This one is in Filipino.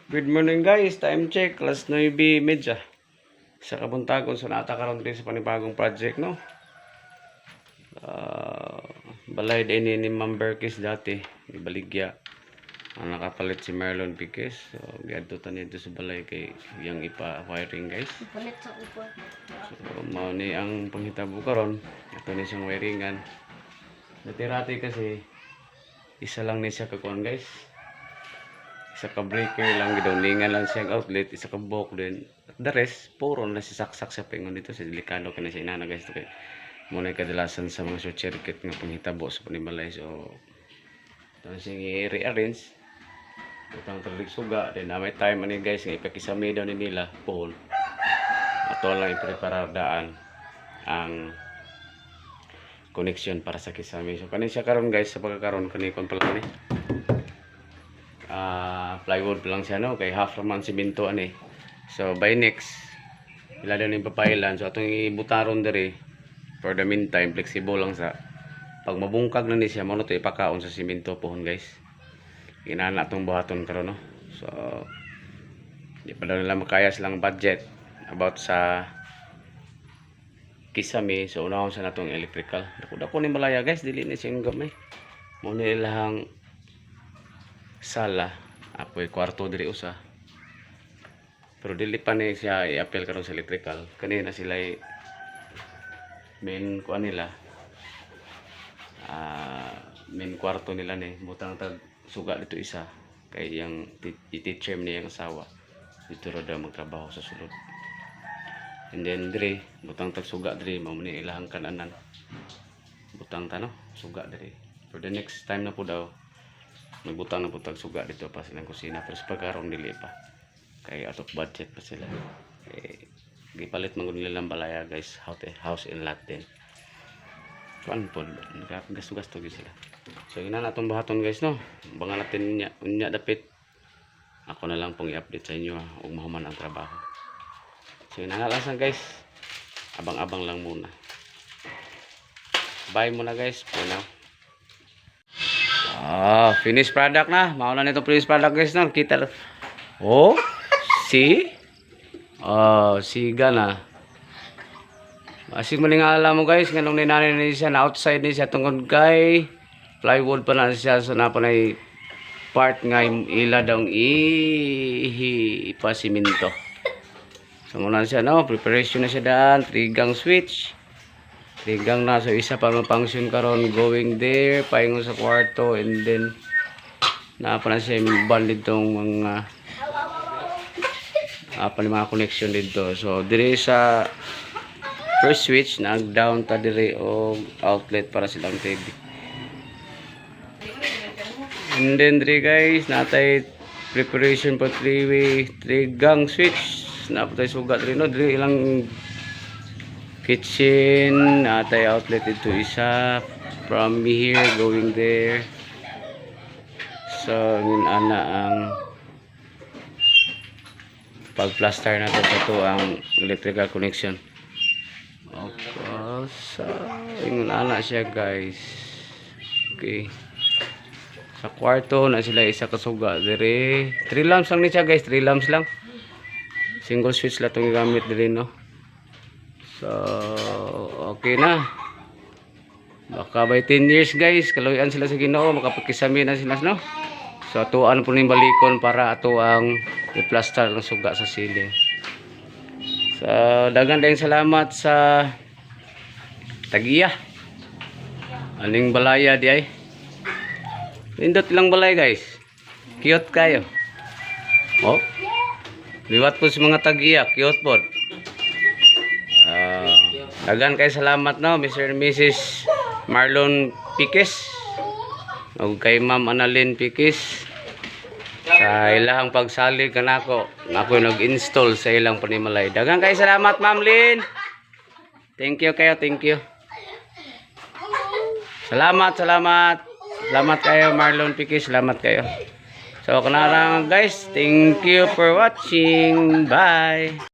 Good morning guys, time check, alas 9:30. Sa kabuntagon sa natakaroon din sa panibagong project, no? Balay din ni Ma'am Berkis dati, ni Baligya. Ang nakapalit si Marlon Piquez. So, giadto ta nito sa balay kay yang ipa-wiring guys. Palit sa upo. So, mao ni ang panghitabo karon. Ito ni siyang wiringan. Dati-rati kasi isa lang ni siya kakuan guys. Isa ka breaker lang, gidawlingan lang siya outlet, isa ka bulk din. At the rest, puro na si saksak sa pingon dito. Sa delikado ka na siya inana guys. Okay. Muna kadalasan sa mga short circuit nga panghitabo sa panibalay. So, ito na siya i-rearrange. Ito ang tralig suga. Then, na may time ani guys, nga ipakisami daw ni nila, pole. Ato lang ipreparadaan ang connection para sa kisame. So, kanin siya karon guys, sa pagkakaroon, kanikon pala ni. Plywood lang siya, no? Kay half naman simento ani. So by next ila daw ni papailan. So atong ibutaron diri for the meantime flexible lang sa pag mabungkag na ni siya mo to ipakaon sa simento pohon guys. Inana atong buhaton karon, no? So di pa daw nila makaya silang budget about sa kisame. So unahon sa natong electrical. Dako ni malaya guys, dili ni siyang gamay. Mo ni ilang sala apoy kwarto diri usa, pero dili pa ni siya i-appeal karon sa electrical. Kanina sila main kuan nila, main kwarto nila ni butang tag suga dito isa kay yang i-teacher niya ang asawa dito ra daw magtrabaho sa sulod. And then diri butang tag suga diri mao ni ilahang kananan butang ta, no? Suga diri for the next time na po daw nagbutang na putag suga dito pa silang kusina, pero sa pagkarong dili pa kay out of budget pa sila. Gipalit man gud nila lang balaya guys, house in lot din kuan po gasto-gasto gyud sila. So ina na atong buhaton guys, no? Bangan natin unya dapit ako na lang pong i-update sa inyo ug mahuman ang trabaho. So ina na lang guys, abang-abang lang muna. Bye muna guys for now. Finished product na. Mauna nito finished product guys, no? Kita. Oh, see? Siga na. Asig mo nga alam mo guys, nganong ninanay ni siya na outside ni siya tungkol kay plywood pa na siya, so na pa na part nga ila daw ipasiminto. So muna siya, no? Preparation na siya daan, 3-gang switch. Tigang na, so isa pa function karon going there, paingon sa kwarto, and then napa na siya band ditong mga mga connection dito. So diri sa first switch nag down ta diri og outlet para silang TV. And then diri guys natay preparation for 3-way 3-gang switch. Napatay sugat diri, no? Diri ilang kitchen, atay outlet ito isa from here going there. So ana ang pag-plaster na to ang electrical connection. Okay, so ana siya guys. Okay, sa kwarto na sila isa kasuga dire. 3 lamps lang ni siya guys, 3 lamps lang. Single switch la tong gamit dire, no? So, okay na. Baka by 10 years guys, kaluyan sila sa Ginoo, makapagkisami na sila, no? So, atuan po ning balikon para ato ang i-plaster ng suga sa ceiling. So, dagan dayong salamat sa Tagiya. Aning balaya di ay. Pindot lang balay guys. Cute kayo. Oh. Liwat po sa mga Tagiya, cute po. Dagan kay salamat, no, Mr. and Mrs. Marlon Piquez ug kay Ma'am Annalyn Piquez sa ilahang pagsalig kanako. Ako nag-install sa ilang panimalay. Dagan kay salamat, Ma'am Lynn. Thank you kayo, thank you. Salamat kayo, Marlon Piquez, salamat kayo. So kanarang guys, thank you for watching. Bye.